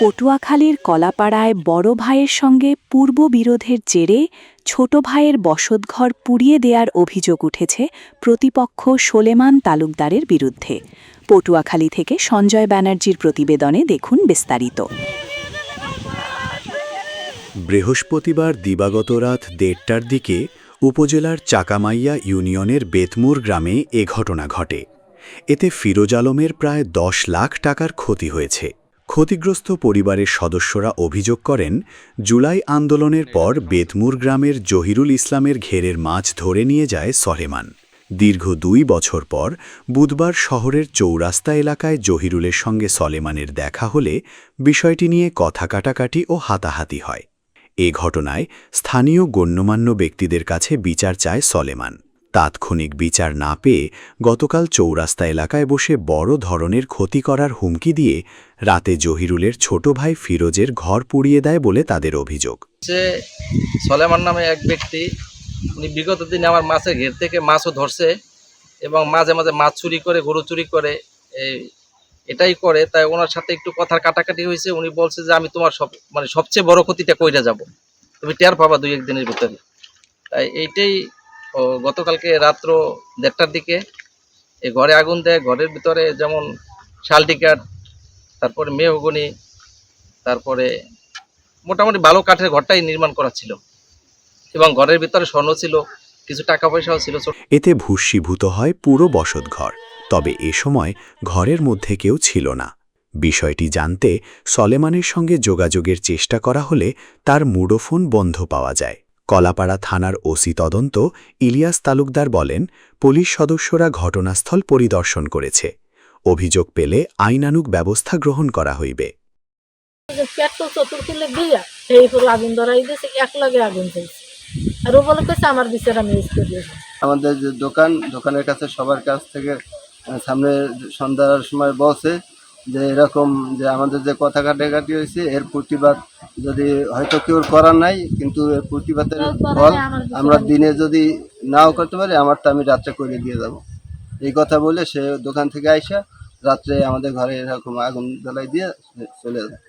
পটুয়াখালীর কলাপাড়ায় বড় ভাইয়ের সঙ্গে পূর্ব বিরোধের জেরে ছোট ভাইয়ের বসতঘর পুড়িয়ে দেওয়ার অভিযোগ উঠেছে প্রতিপক্ষ সোলেমান তালুকদারের বিরুদ্ধে। পটুয়াখালী থেকে সঞ্জয় ব্যানার্জির প্রতিবেদনে দেখুন বিস্তারিত। বৃহস্পতিবার দিবাগত রাত ১:৩০টার দিকে উপজেলার চাকামাইয়া ইউনিয়নের বেতমুর গ্রামে এ ঘটনা ঘটে। এতে ফিরোজ আলমের প্রায় ১০ লাখ টাকার ক্ষতি হয়েছে। ক্ষতিগ্রস্ত পরিবারের সদস্যরা অভিযোগ করেন, জুলাই আন্দোলনের পর বেতমুর গ্রামের জহিরুল ইসলামের ঘেরের মাছ ধরে নিয়ে যায় সলেমান। দীর্ঘ ২ বছর পর বুধবার শহরের চৌরাস্তা এলাকায় জহিরুলের সঙ্গে সলেমানের দেখা হলে বিষয়টি নিয়ে কথা কাটাকাটি ও হাতাহাতি হয়। এ ঘটনায় স্থানীয় গণ্যমান্য ব্যক্তিদের কাছে বিচার চায় সলেমান। তাৎক্ষণিক বিচার না পেয়ে গতকাল চৌরাস্তা এলাকায় বসে বড় ধরনের ক্ষতি করার হুমকি দিয়ে রাতে জহিরুলের ছোট ভাই ফিরোজের ঘর পুড়িয়ে দেয় বলে তাদের অভিযোগ। সলেমান নামে এক ব্যক্তি, উনি বিগত দিনে আমার মাছের ঘের থেকে মাছও ধরছে এবং মাঝে মাঝে মাছ চুরি করে, গরু চুরি করে, এটাই করে। তাই ওনার সাথে একটু কথার কাটাকাটি হয়েছে। উনি বলছে যে আমি তোমার সবচেয়ে বড় ক্ষতিটা কইরা যাব, তুমি টের পাবা ২-১ দিনের ভিতরে। তাই এইটাই গতকালকে রাত্র ১:৩০টার দিকে এই ঘরে আগুন দেয়। ঘরের ভিতরে যেমন শালটি কাঠ, তারপরে মেহগনি, তারপরে মোটামুটি ভালো কাঠের ঘরটাই নির্মাণ করা ছিল এবং ঘরের ভিতরে স্বর্ণ ছিল, কিছু টাকা পয়সাও ছিল। এতে ভূষীভূত হয় পুরো বসতঘর। তবে এ সময় ঘরের মধ্যে কেউ ছিল না। বিষয়টি জানতে সলেমানের সঙ্গে যোগাযোগের চেষ্টা করা হলে তার মুঠোফোন বন্ধ পাওয়া যায়। কলাপাড়া থানার ওসি তদন্ত ইলিয়াস তালুকদার বলেন, পুলিশ সদস্যরা ঘটনাস্থল পরিদর্শন করেছে। অভিযোগ পেলে আইনানুগ ব্যবস্থা গ্রহণ করা হইবে। আমাদের যে দোকানের কাছে সবার কাছ থেকে সামনে সন্ধ্যার সময় বসে যে এরকম যে আমাদের যে কথা কাটাকাটি হয়েছে এর প্রতিবাদ যদি হয়তো কেউ করার নাই, কিন্তু এর প্রতিবাদের ফল আমরা দিনে যদি নাও করতে পারি, আমারটা আমি রাত্রে করে দিয়ে যাব, এই কথা বলে সে দোকান থেকে আইসা রাত্রে আমাদের ঘরে এরকম আগুন জ্বালাই দিয়ে চলে যায়।